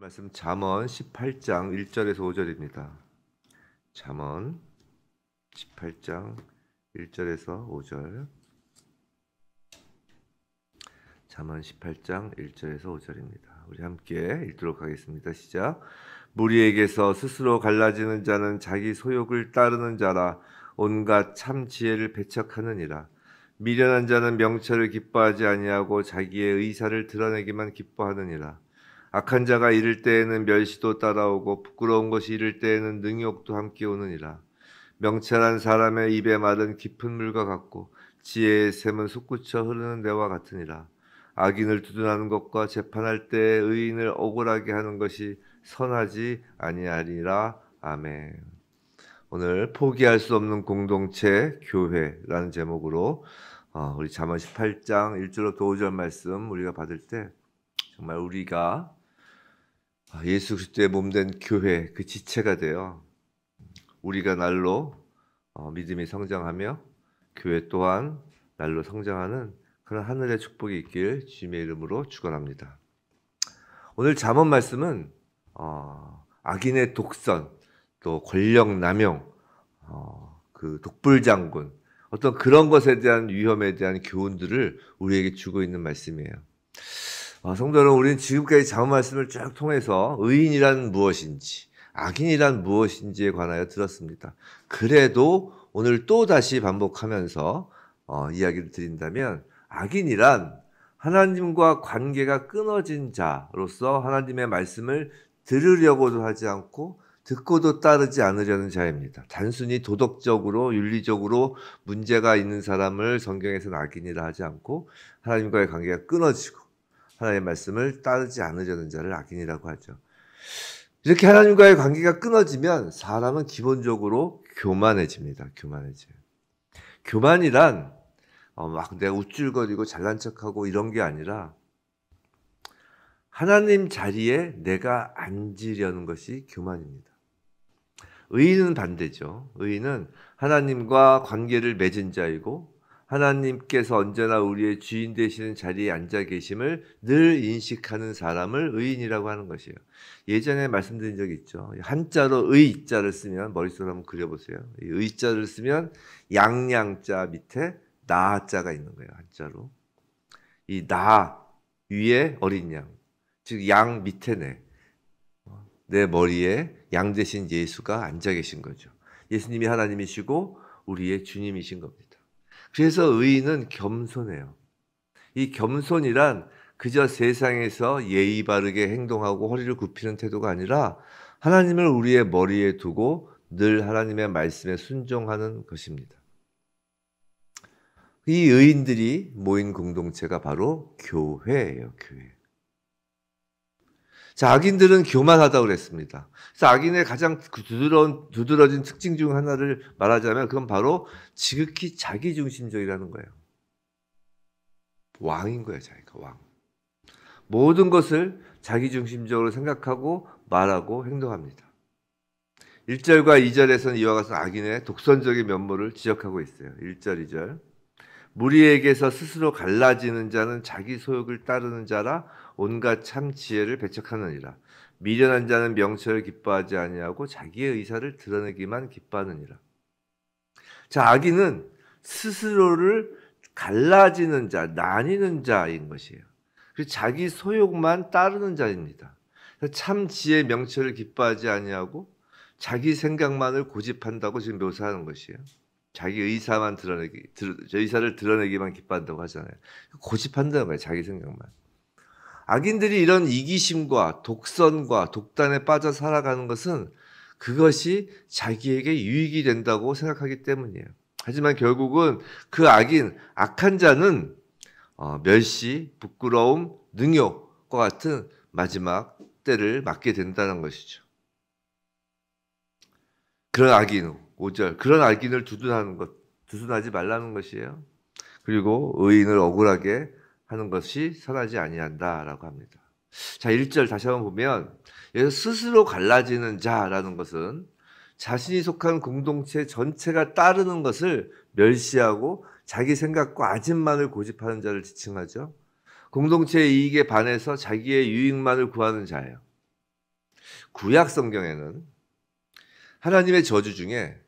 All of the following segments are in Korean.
말씀 잠언 18장 1절에서 5절입니다. 잠언 18장 1절에서 5절. 잠언 18장 1절에서 5절입니다. 우리 함께 읽도록 하겠습니다. 시작. 무리에게서 스스로 갈라지는 자는 자기 소욕을 따르는 자라. 온갖 참 지혜를 배척하느니라. 미련한 자는 명철을 기뻐하지 아니하고 자기의 의사를 드러내기만 기뻐하느니라. 악한 자가 이를 때에는 멸시도 따라오고 부끄러운 것이 이를 때에는 능욕도 함께 오느니라. 명철한 사람의 입의 말은 깊은 물과 같고 지혜의 샘은 솟구쳐 흐르는 데와 같으니라. 악인을 두둔하는 것과 재판할 때 의인을 억울하게 하는 것이 선하지 아니하리라. 아멘. 오늘 포기할 수 없는 공동체 교회라는 제목으로 우리 잠언 18장 1절부터 5절 말씀 우리가 받을 때 정말 우리가 예수 그리스도의 몸된 교회 그 지체가 되어 우리가 날로 믿음이 성장하며 교회 또한 날로 성장하는 그런 하늘의 축복이 있길 주님의 이름으로 축원합니다. 오늘 잠언 말씀은 악인의 독선, 또 권력 남용, 그 독불장군 어떤 그런 것에 대한 위험에 대한 교훈들을 우리에게 주고 있는 말씀이에요. 성도 여러분, 우리는 지금까지 잠언 말씀을 쭉 통해서 의인이란 무엇인지, 악인이란 무엇인지에 관하여 들었습니다. 그래도 오늘 또 다시 반복하면서 이야기를 드린다면 악인이란 하나님과 관계가 끊어진 자로서 하나님의 말씀을 들으려고도 하지 않고 듣고도 따르지 않으려는 자입니다. 단순히 도덕적으로 윤리적으로 문제가 있는 사람을 성경에서는 악인이라 하지 않고 하나님과의 관계가 끊어지고 하나님의 말씀을 따르지 않으려는 자를 악인이라고 하죠. 이렇게 하나님과의 관계가 끊어지면 사람은 기본적으로 교만해집니다. 교만해져요. 교만이란 막 내가 우쭐거리고 잘난 척하고 이런 게 아니라 하나님 자리에 내가 앉으려는 것이 교만입니다. 의인은 반대죠. 의인은 하나님과 관계를 맺은 자이고 하나님께서 언제나 우리의 주인 되시는 자리에 앉아 계심을 늘 인식하는 사람을 의인이라고 하는 것이에요. 예전에 말씀드린 적이 있죠. 한자로 의자를 쓰면 머릿속으로 한번 그려보세요. 이 의자를 쓰면 양양자 밑에 나자가 있는 거예요. 한자로. 이 나 위에 어린 양, 즉 양 밑에 내 머리에 양 대신 예수가 앉아 계신 거죠. 예수님이 하나님이시고 우리의 주님이신 겁니다. 그래서 의인은 겸손해요. 이 겸손이란 그저 세상에서 예의 바르게 행동하고 허리를 굽히는 태도가 아니라 하나님을 우리의 머리에 두고 늘 하나님의 말씀에 순종하는 것입니다. 이 의인들이 모인 공동체가 바로 교회예요. 교회. 자, 악인들은 교만하다고 그랬습니다. 그래서 악인의 가장 두드러진 특징 중 하나를 말하자면 그건 바로 지극히 자기중심적이라는 거예요. 왕인 거예요, 자기가 왕. 모든 것을 자기중심적으로 생각하고 말하고 행동합니다. 1절과 2절에서는 이와 같은 악인의 독선적인 면모를 지적하고 있어요. 1절, 2절. 무리에게서 스스로 갈라지는 자는 자기 소욕을 따르는 자라 온갖 참 지혜를 배척하느니라. 미련한 자는 명철을 기뻐하지 아니하고 자기의 의사를 드러내기만 기뻐하느니라. 자, 악인은 스스로를 갈라지는 자, 나뉘는 자인 것이에요. 그리고 자기 소욕만 따르는 자입니다. 참 지혜 명철을 기뻐하지 아니하고 자기 생각만을 고집한다고 지금 묘사하는 것이에요. 자기 의사만 의사를 드러내기만 기뻐한다고 하잖아요. 고집한다는 거예요. 자기 생각만. 악인들이 이런 이기심과 독선과 독단에 빠져 살아가는 것은 그것이 자기에게 유익이 된다고 생각하기 때문이에요. 하지만 결국은 그 악한 자는 멸시, 부끄러움, 능욕과 같은 마지막 때를 맞게 된다는 것이죠. 그런 악인, 5절, 그런 악인을 두둔하지 말라는 것이에요. 그리고 의인을 억울하게 하는 것이 선하지 아니한다라고 합니다. 자, 1절 다시 한번 보면 여기서 스스로 갈라지는 자라는 것은 자신이 속한 공동체 전체가 따르는 것을 멸시하고 자기 생각과 아집만을 고집하는 자를 지칭하죠. 공동체의 이익에 반해서 자기의 유익만을 구하는 자예요. 구약 성경에는 하나님의 저주 중에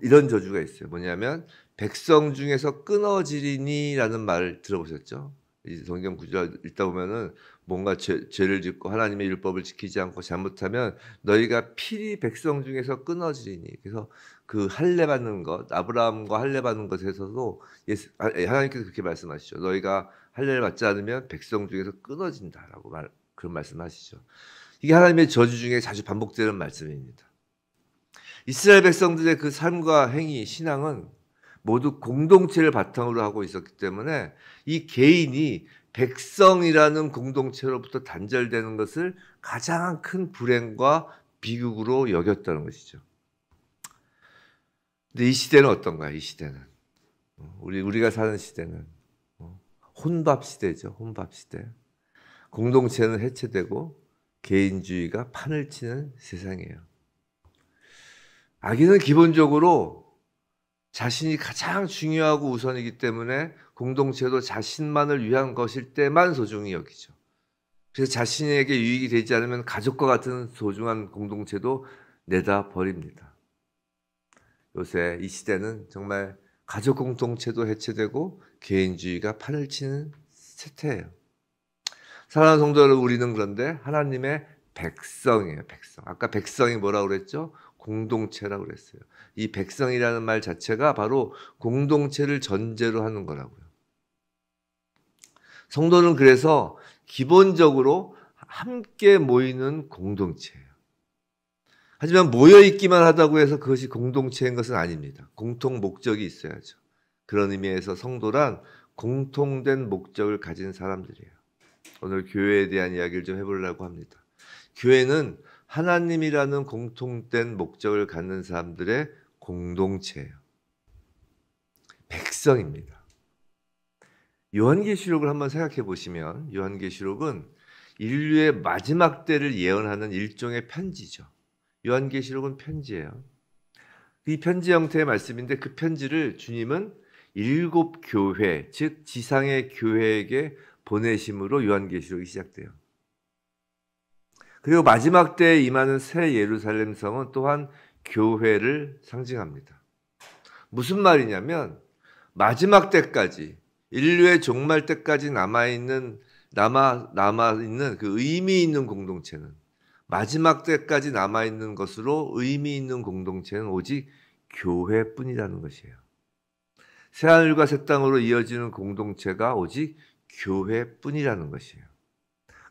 이런 저주가 있어요. 뭐냐면 백성 중에서 끊어지리니라는 말을 들어보셨죠? 이 성경 구절 읽다 보면은 뭔가 죄를 짓고 하나님의 율법을 지키지 않고 잘못하면 너희가 필히 백성 중에서 끊어지리니. 그래서 그 할례 받는 것, 아브라함과 할례 받는 것에서도 하나님께서 그렇게 말씀하시죠. 너희가 할례를 받지 않으면 백성 중에서 끊어진다라고 그런 말씀하시죠. 이게 하나님의 저주 중에 자주 반복되는 말씀입니다. 이스라엘 백성들의 그 삶과 행위, 신앙은 모두 공동체를 바탕으로 하고 있었기 때문에 이 개인이 백성이라는 공동체로부터 단절되는 것을 가장 큰 불행과 비극으로 여겼다는 것이죠. 근데 이 시대는 어떤가요? 이 시대는 우리가 사는 시대는 혼밥 시대죠. 혼밥 시대. 공동체는 해체되고 개인주의가 판을 치는 세상이에요. 악인은 기본적으로 자신이 가장 중요하고 우선이기 때문에 공동체도 자신만을 위한 것일 때만 소중히 여기죠. 그래서 자신에게 유익이 되지 않으면 가족과 같은 소중한 공동체도 내다 버립니다. 요새 이 시대는 정말 가족 공동체도 해체되고 개인주의가 판을 치는 세태예요. 사랑하는 성도 여러분, 우리는 그런데 하나님의 백성이에요. 백성. 아까 백성이 뭐라고 그랬죠? 공동체라고 그랬어요. 이 백성이라는 말 자체가 바로 공동체를 전제로 하는 거라고요. 성도는 그래서 기본적으로 함께 모이는 공동체예요. 하지만 모여있기만 하다고 해서 그것이 공동체인 것은 아닙니다. 공통 목적이 있어야죠. 그런 의미에서 성도란 공통된 목적을 가진 사람들이에요. 오늘 교회에 대한 이야기를 좀 해보려고 합니다. 교회는 하나님이라는 공통된 목적을 갖는 사람들의 공동체예요. 백성입니다. 요한계시록을 한번 생각해 보시면 요한계시록은 인류의 마지막 때를 예언하는 일종의 편지죠. 요한계시록은 편지예요. 이 편지 형태의 말씀인데 그 편지를 주님은 7 교회, 즉 지상의 교회에게 보내심으로 요한계시록이 시작돼요. 그리고 마지막 때에 임하는 새 예루살렘 성은 또한 교회를 상징합니다. 무슨 말이냐면 마지막 때까지 인류의 종말 때까지 남아있는 그 의미 있는 공동체는 마지막 때까지 남아있는 것으로 의미 있는 공동체는 오직 교회뿐이라는 것이에요. 새하늘과 새 땅으로 이어지는 공동체가 오직 교회뿐이라는 것이에요.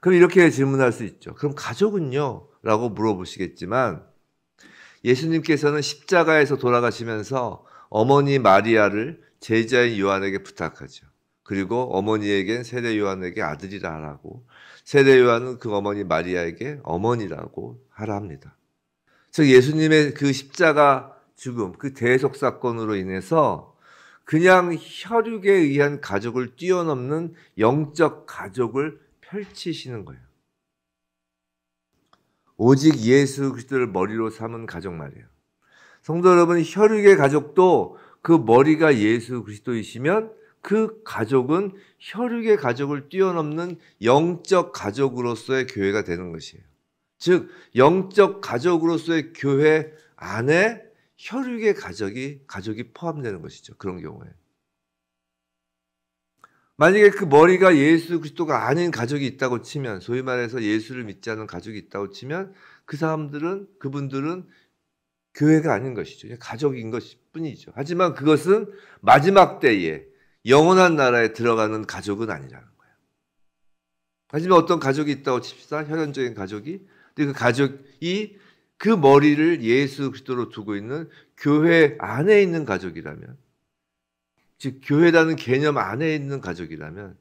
그럼 이렇게 질문할 수 있죠. 그럼 가족은요? 라고 물어보시겠지만 예수님께서는 십자가에서 돌아가시면서 어머니 마리아를 제자인 요한에게 부탁하죠. 그리고 어머니에겐 세례 요한에게 아들이라 하라고, 세례 요한은 그 어머니 마리아에게 어머니라고 하라 합니다. 즉 예수님의 그 십자가 죽음, 그 대속 사건으로 인해서 그냥 혈육에 의한 가족을 뛰어넘는 영적 가족을 펼치시는 거예요. 오직 예수 그리스도를 머리로 삼은 가족 말이에요. 성도 여러분, 혈육의 가족도 그 머리가 예수 그리스도이시면 그 가족은 혈육의 가족을 뛰어넘는 영적 가족으로서의 교회가 되는 것이에요. 즉 영적 가족으로서의 교회 안에 혈육의 가족이 포함되는 것이죠. 그런 경우에. 만약에 그 머리가 예수 그리스도가 아닌 가족이 있다고 치면, 소위 말해서 예수를 믿지 않는 가족이 있다고 치면 그분들은 교회가 아닌 것이죠. 가족인 것뿐이죠. 하지만 그것은 마지막 때에 영원한 나라에 들어가는 가족은 아니라는 거예요. 하지만 어떤 가족이 있다고 칩시다. 혈연적인 가족이. 근데 그 가족이 그 머리를 예수 그리스도로 두고 있는 교회 안에 있는 가족이라면, 즉 교회라는 개념 안에 있는 가족이라면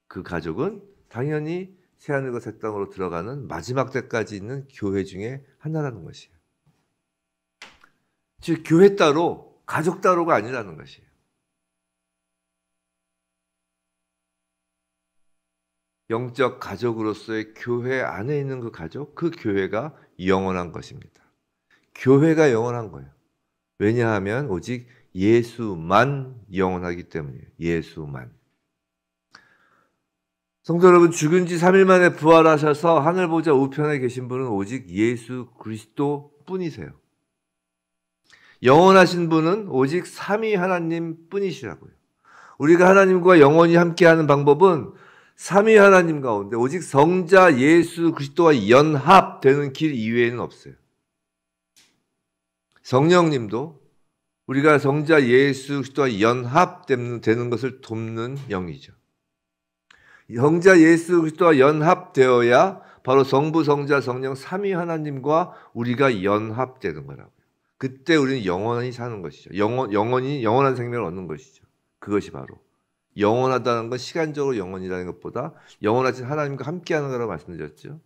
그 가족은 당연히 새하늘과 새 땅으로 들어가는 마지막 때까지 있는 교회 중에 하나라는 것이에요. 즉 교회 따로 가족 따로가 아니라는 것이에요. 영적 가족으로서의 교회 안에 있는 그 가족, 그 교회가 영원한 것입니다. 교회가 영원한 거예요. 왜냐하면 오직 예수만 영원하기 때문이에요. 예수만. 성도 여러분, 죽은 지 3일 만에 부활하셔서 하늘 보좌 우편에 계신 분은 오직 예수 그리스도 뿐이세요. 영원하신 분은 오직 삼위 하나님 뿐이시라고요. 우리가 하나님과 영원히 함께하는 방법은 삼위 하나님 가운데 오직 성자 예수 그리스도와 연합되는 길 이외에는 없어요. 성령님도 우리가 성자 예수 그리스도와 연합되는 것을 돕는 영이죠. 성자 예수 그리스도와 연합되어야 바로 성부, 성자, 성령 삼위 하나님과 우리가 연합되는 거라고요. 그때 우리는 영원히 사는 것이죠. 영원히 영원한 생명을 얻는 것이죠. 그것이 바로 영원하다는 건 시간적으로 영원이라는 것보다 영원하신 하나님과 함께하는 거라고 말씀드렸죠.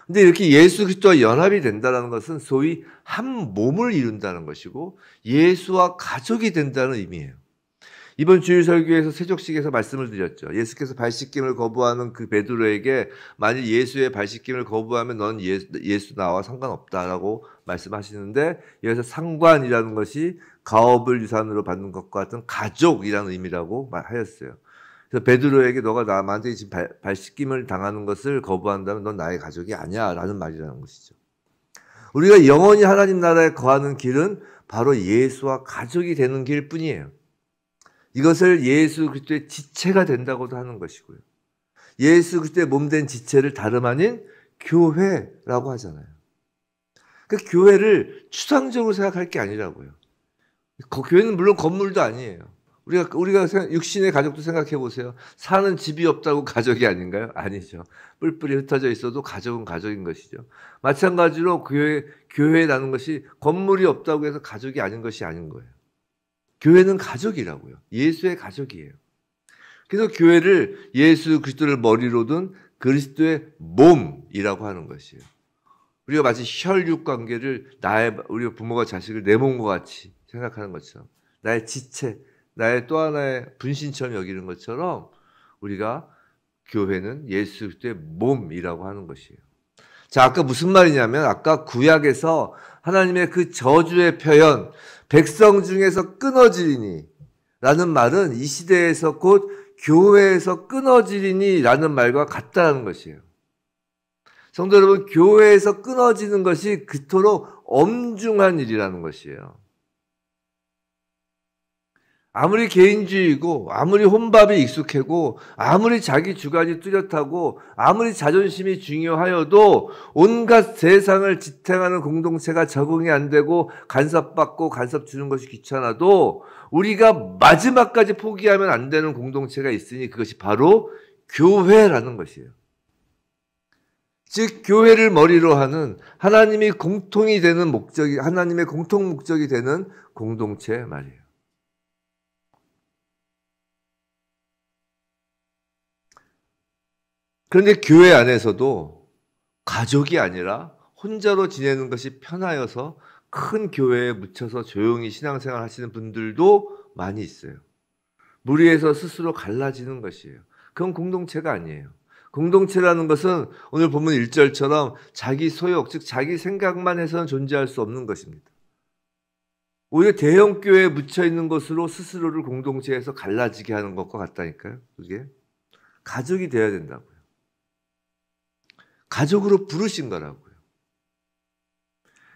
근데 이렇게 예수 그리스도와 연합이 된다는 것은 소위 한 몸을 이룬다는 것이고 예수와 가족이 된다는 의미예요. 이번 주일 설교에서 세족식에서 말씀을 드렸죠. 예수께서 발씻김을 거부하는 그 베드로에게 만일 예수의 발씻김을 거부하면 넌 예수 나와 상관없다라고 말씀하시는데 여기서 상관이라는 것이 가업을 유산으로 받는 것과 같은 가족이라는 의미라고 하였어요. 그래서 베드로에게 너가 나한테 지금 발씻김을 당하는 것을 거부한다면 넌 나의 가족이 아니야 라는 말이라는 것이죠. 우리가 영원히 하나님 나라에 거하는 길은 바로 예수와 가족이 되는 길뿐이에요. 이것을 예수 그리스도의 지체가 된다고도 하는 것이고요. 예수 그리스도의 몸된 지체를 다름 아닌 교회라고 하잖아요. 그 교회를 추상적으로 생각할 게 아니라고요. 교회는 물론 건물도 아니에요. 우리가 육신의 가족도 생각해 보세요. 사는 집이 없다고 가족이 아닌가요? 아니죠. 뿔뿔이 흩어져 있어도 가족은 가족인 것이죠. 마찬가지로 교회라는 것이 건물이 없다고 해서 가족이 아닌 것이 아닌 거예요. 교회는 가족이라고요. 예수의 가족이에요. 그래서 교회를 예수 그리스도를 머리로 둔 그리스도의 몸이라고 하는 것이에요. 우리가 마치 혈육 관계를 우리 부모가 자식을 내 몸과 같이 생각하는 것처럼 나의 지체, 나의 또 하나의 분신처럼 여기는 것처럼 우리가 교회는 예수 그리스도의 몸이라고 하는 것이에요. 자, 아까 무슨 말이냐면 아까 구약에서 하나님의 그 저주의 표현 백성 중에서 끊어지리니 라는 말은 이 시대에서 곧 교회에서 끊어지리니 라는 말과 같다는 것이에요. 성도 여러분, 교회에서 끊어지는 것이 그토록 엄중한 일이라는 것이에요. 아무리 개인주의고 아무리 혼밥이 익숙하고 아무리 자기 주관이 뚜렷하고 아무리 자존심이 중요하여도 온갖 세상을 지탱하는 공동체가 적응이 안 되고 간섭받고 간섭 주는 것이 귀찮아도 우리가 마지막까지 포기하면 안 되는 공동체가 있으니 그것이 바로 교회라는 것이에요. 즉 교회를 머리로 하는 하나님이 공통이 되는 목적이 하나님의 공통 목적이 되는 공동체 말이에요. 그런데 교회 안에서도 가족이 아니라 혼자로 지내는 것이 편하여서 큰 교회에 묻혀서 조용히 신앙생활 하시는 분들도 많이 있어요. 무리해서 스스로 갈라지는 것이에요. 그건 공동체가 아니에요. 공동체라는 것은 오늘 본문 1절처럼 자기 소욕, 즉 자기 생각만 해서는 존재할 수 없는 것입니다. 오히려 대형 교회에 묻혀 있는 것으로 스스로를 공동체에서 갈라지게 하는 것과 같다니까요. 그게 가족이 되어야 된다고요. 가족으로 부르신 거라고요.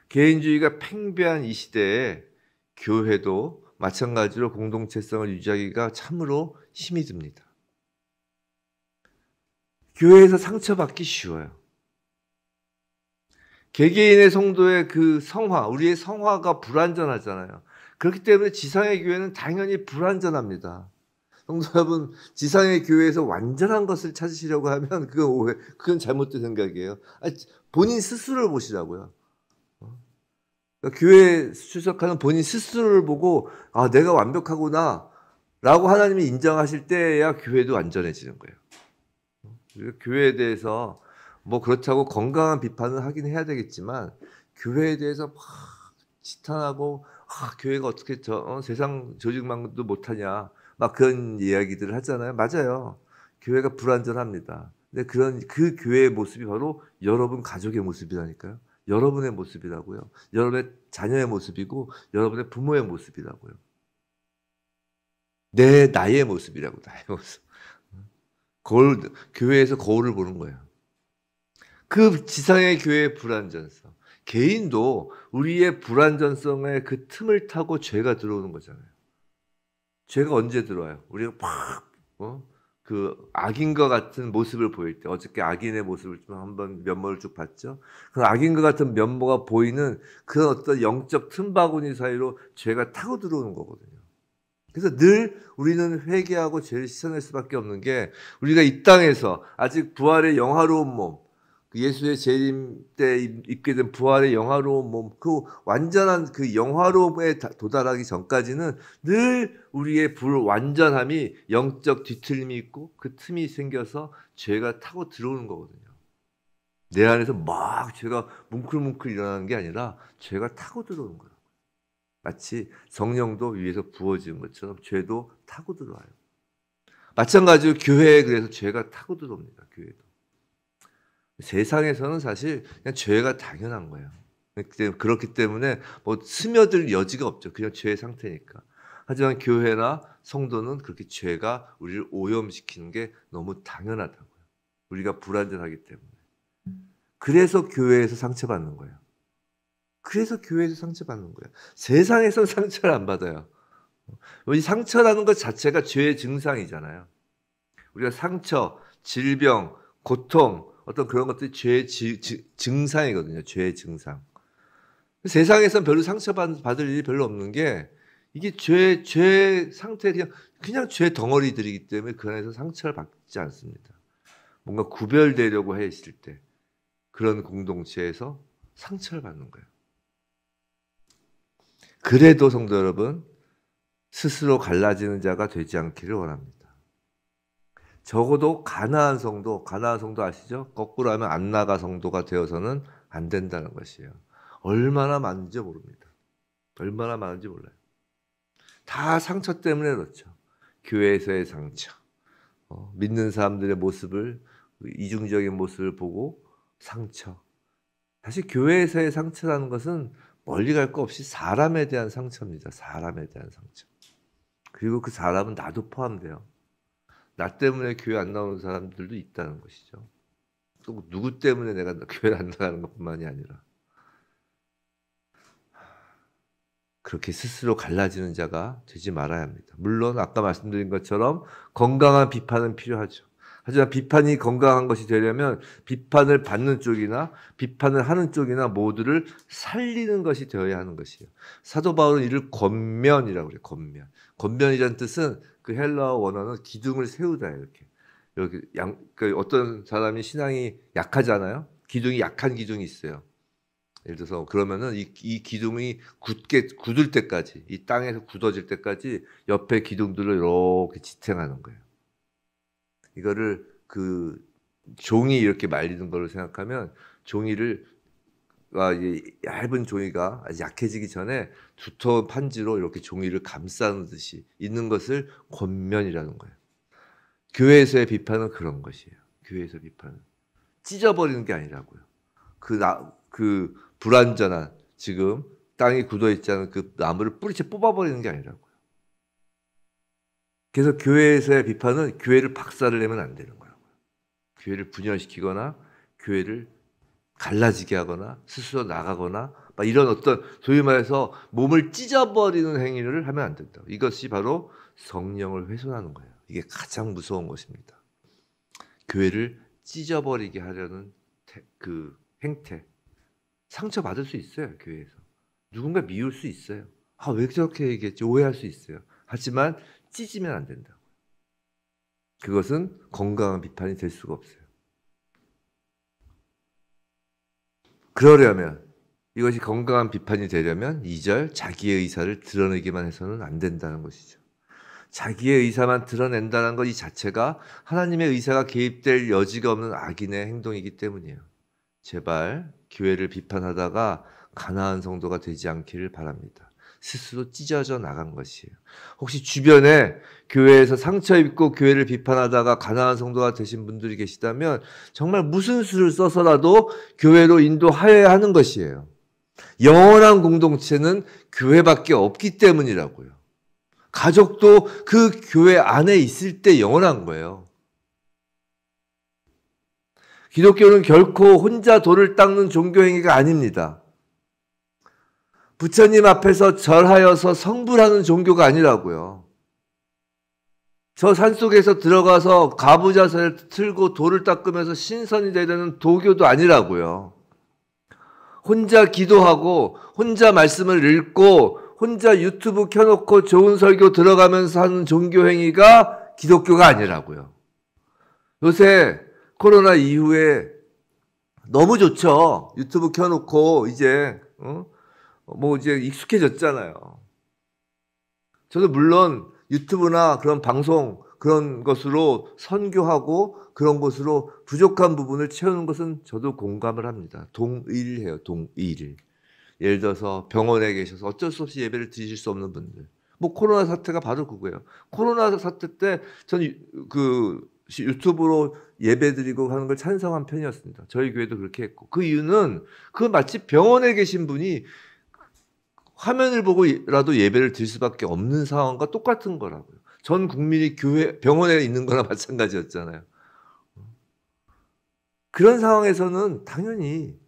개인주의가 팽배한 이 시대에 교회도 마찬가지로 공동체성을 유지하기가 참으로 힘이 듭니다. 교회에서 상처받기 쉬워요. 개개인의 성도의 그 성화, 우리의 성화가 불완전하잖아요. 그렇기 때문에 지상의 교회는 당연히 불완전합니다. 성도 여러분, 지상의 교회에서 완전한 것을 찾으시려고 하면 그건 잘못된 생각이에요. 본인 스스로를 보시라고요. 그러니까 교회에 출석하는 본인 스스로를 보고 내가 완벽하구나 라고 하나님이 인정하실 때야 교회도 완전해지는 거예요. 교회에 대해서 뭐 그렇다고 건강한 비판을 하긴 해야 되겠지만 교회에 대해서 막 지탄하고 교회가 어떻게 세상 조직만도 못하냐 막 그런 이야기들을 하잖아요. 맞아요. 교회가 불완전합니다. 근데 그 교회의 모습이 바로 여러분 가족의 모습이라니까요. 여러분의 모습이라고요. 여러분의 자녀의 모습이고 여러분의 부모의 모습이라고요. 나의 모습이라고 나의 모습. 교회에서 거울을 보는 거예요. 그 지상의 교회의 불완전성. 개인도 우리의 불완전성의 그 틈을 타고 죄가 들어오는 거잖아요. 죄가 언제 들어와요? 우리가 막 그 악인과 같은 모습을 보일 때, 어저께 악인의 모습을 좀 한번 면모를 쭉 봤죠. 그 악인과 같은 면모가 보이는 그 어떤 영적 틈바구니 사이로 죄가 타고 들어오는 거거든요. 그래서 늘 우리는 회개하고 죄를 씻어낼 수밖에 없는 게, 우리가 이 땅에서 아직 부활의 영화로운 몸, 예수의 재림 때 입게 된 부활의 영화로운 몸, 그 완전한 그 영화로움에 도달하기 전까지는 늘 우리의 불완전함이 영적 뒤틀림이 있고 그 틈이 생겨서 죄가 타고 들어오는 거거든요. 내 안에서 막 죄가 뭉클뭉클 일어나는 게 아니라 죄가 타고 들어오는 거예요. 마치 성령도 위에서 부어지는 것처럼 죄도 타고 들어와요. 마찬가지로 교회에 그래서 죄가 타고 들어옵니다. 교회도. 세상에서는 사실 그냥 죄가 당연한 거예요. 그렇기 때문에 뭐 스며들 여지가 없죠. 그냥 죄의 상태니까. 하지만 교회나 성도는 그렇게 죄가 우리를 오염시키는 게 너무 당연하다고요. 우리가 불완전하기 때문에. 그래서 교회에서 상처받는 거예요. 그래서 교회에서 상처받는 거예요. 세상에서는 상처를 안 받아요. 이 상처라는 것 자체가 죄의 증상이잖아요. 우리가 상처, 질병, 고통, 어떤 그런 것들이 죄의 증상이거든요. 죄의 증상. 세상에선 별로 상처받을 일이 별로 없는 게, 이게 죄 상태, 그냥 죄 덩어리들이기 때문에 그 안에서 상처를 받지 않습니다. 뭔가 구별되려고 했을 때 그런 공동체에서 상처를 받는 거예요. 그래도 성도 여러분, 스스로 갈라지는 자가 되지 않기를 원합니다. 적어도 가나안 성도 아시죠? 거꾸로 하면 안나가 성도가 되어서는 안 된다는 것이에요. 얼마나 많은지 모릅니다. 얼마나 많은지 몰라요. 다 상처 때문에 그렇죠. 교회에서의 상처, 믿는 사람들의 모습을, 이중적인 모습을 보고 상처. 사실 교회에서의 상처라는 것은 멀리 갈 거 없이 사람에 대한 상처입니다. 사람에 대한 상처. 그리고 그 사람은 나도 포함돼요. 나 때문에 교회 안 나오는 사람들도 있다는 것이죠. 또 누구 때문에 내가 교회 안 나가는 것뿐만이 아니라. 그렇게 스스로 갈라지는 자가 되지 말아야 합니다. 물론 아까 말씀드린 것처럼 건강한 비판은 필요하죠. 하지만 비판이 건강한 것이 되려면 비판을 받는 쪽이나 비판을 하는 쪽이나 모두를 살리는 것이 되어야 하는 것이에요. 사도 바울은 이를 권면이라고 그래요. 권면. 권면이라는 뜻은 그 헬라어 원어는 기둥을 세우다, 이렇게. 그 어떤 사람이 신앙이 약하잖아요. 기둥이 약한 기둥이 있어요. 예를 들어서 그러면은 이 기둥이 굳을 때까지, 이 땅에서 굳어질 때까지 옆에 기둥들을 이렇게 지탱하는 거예요. 이거를 그 종이 이렇게 말리는 걸로 생각하면, 얇은 종이가 아주 약해지기 전에 두터운 판지로 이렇게 종이를 감싸듯이 있는 것을 권면이라는 거예요. 교회에서의 비판은 그런 것이에요. 교회에서 비판은 찢어버리는 게 아니라고요. 그 불완전한, 지금 땅이 굳어 있지 않은 그 나무를 뿌리채 뽑아버리는 게 아니라고요. 그래서 교회에서의 비판은 교회를 박살을 내면 안 되는 거라고요. 교회를 분열시키거나 교회를 갈라지게 하거나 스스로 나가거나 이런 어떤 소위 말해서 몸을 찢어버리는 행위를 하면 안 된다. 이것이 바로 성령을 훼손하는 거예요. 이게 가장 무서운 것입니다. 교회를 찢어버리게 하려는 그 행태. 상처받을 수 있어요. 교회에서. 누군가 미울 수 있어요. 왜 저렇게 얘기했지? 오해할 수 있어요. 하지만 찢으면 안 된다고요. 그것은 건강한 비판이 될 수가 없어요. 그러려면, 이것이 건강한 비판이 되려면 2절 자기의 의사를 드러내기만 해서는 안 된다는 것이죠. 자기의 의사만 드러낸다는 것 이 자체가 하나님의 의사가 개입될 여지가 없는 악인의 행동이기 때문이에요. 제발 교회를 비판하다가 가나안 성도가 되지 않기를 바랍니다. 스스로 찢어져 나간 것이에요. 혹시 주변에 교회에서 상처 입고 교회를 비판하다가 가나안 성도가 되신 분들이 계시다면 정말 무슨 수를 써서라도 교회로 인도하여야 하는 것이에요. 영원한 공동체는 교회밖에 없기 때문이라고요. 가족도 그 교회 안에 있을 때 영원한 거예요. 기독교는 결코 혼자 돌을 닦는 종교 행위가 아닙니다. 부처님 앞에서 절하여서 성불하는 종교가 아니라고요. 저 산속에서 들어가서 가부좌를 틀고 돌을 닦으면서 신선이 되는 도교도 아니라고요. 혼자 기도하고 혼자 말씀을 읽고 혼자 유튜브 켜놓고 좋은 설교 들어가면서 하는 종교 행위가 기독교가 아니라고요. 요새 코로나 이후에 너무 좋죠. 유튜브 켜놓고 이제 이제 익숙해졌잖아요. 저도 물론 유튜브나 그런 방송 그런 것으로 선교하고 그런 것으로 부족한 부분을 채우는 것은 저도 공감을 합니다. 동일해요. 동일. 예를 들어서 병원에 계셔서 어쩔 수 없이 예배를 드릴 수 없는 분들. 뭐 코로나 사태가 바로 그거예요. 코로나 사태 때 저는 유튜브로 예배 드리고 하는 걸 찬성한 편이었습니다. 저희 교회도 그렇게 했고. 그 이유는 마치 병원에 계신 분이 화면을 보고라도 예배를 드릴 수밖에 없는 상황과 똑같은 거라고요. 전 국민이 병원에 있는 거나 마찬가지였잖아요. 그런 상황에서는 당연히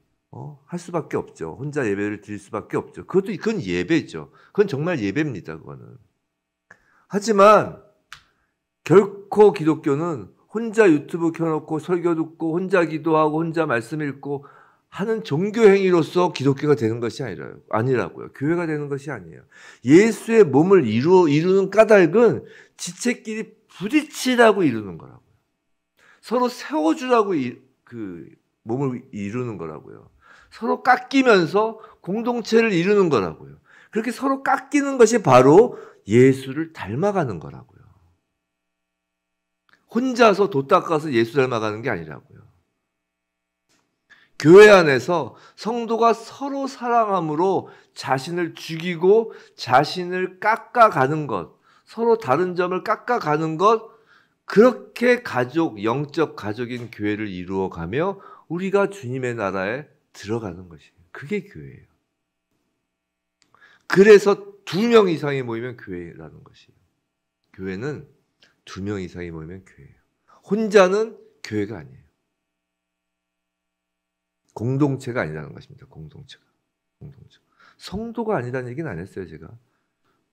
할 수밖에 없죠. 혼자 예배를 드릴 수밖에 없죠. 그건 예배죠. 그건 정말 예배입니다. 그거는. 하지만 결코 기독교는 혼자 유튜브 켜놓고 설교 듣고 혼자 기도하고 혼자 말씀 읽고 하는 종교 행위로서 기독교가 되는 것이 아니라고요. 교회가 되는 것이 아니에요. 예수의 몸을 이루는 까닭은 지체끼리 부딪히라고 이루는 거라고요. 서로 세워주라고 몸을 이루는 거라고요. 서로 깎이면서 공동체를 이루는 거라고요. 그렇게 서로 깎이는 것이 바로 예수를 닮아가는 거라고요. 혼자서 도 닦아서 예수 닮아가는 게 아니라고요. 교회 안에서 성도가 서로 사랑함으로 자신을 죽이고 자신을 깎아가는 것, 서로 다른 점을 깎아가는 것, 그렇게 영적 가족인 교회를 이루어가며 우리가 주님의 나라에 들어가는 것이에요. 그게 교회예요. 그래서 2명 이상이 모이면 교회라는 것이에요. 교회는 2명 이상이 모이면 교회예요. 혼자는 교회가 아니에요. 공동체가 아니라는 것입니다. 공동체. 성도가 아니라는 얘기는 안 했어요, 제가.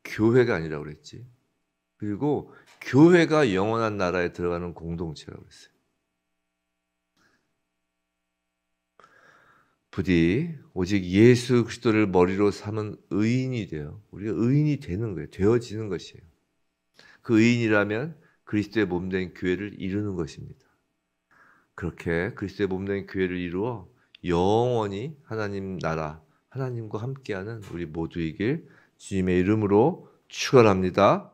교회가 아니라고 그랬지. 그리고 교회가 영원한 나라에 들어가는 공동체라고 그랬어요. 부디 오직 예수 그리스도를 머리로 삼은 의인이 돼요. 우리가 의인이 되는 거예요. 되어지는 것이에요. 그 의인이라면 그리스도의 몸된 교회를 이루는 것입니다. 그렇게 그리스도의 몸된 교회를 이루어 영원히 하나님 나라, 하나님과 함께하는 우리 모두이길 주님의 이름으로 축원합니다.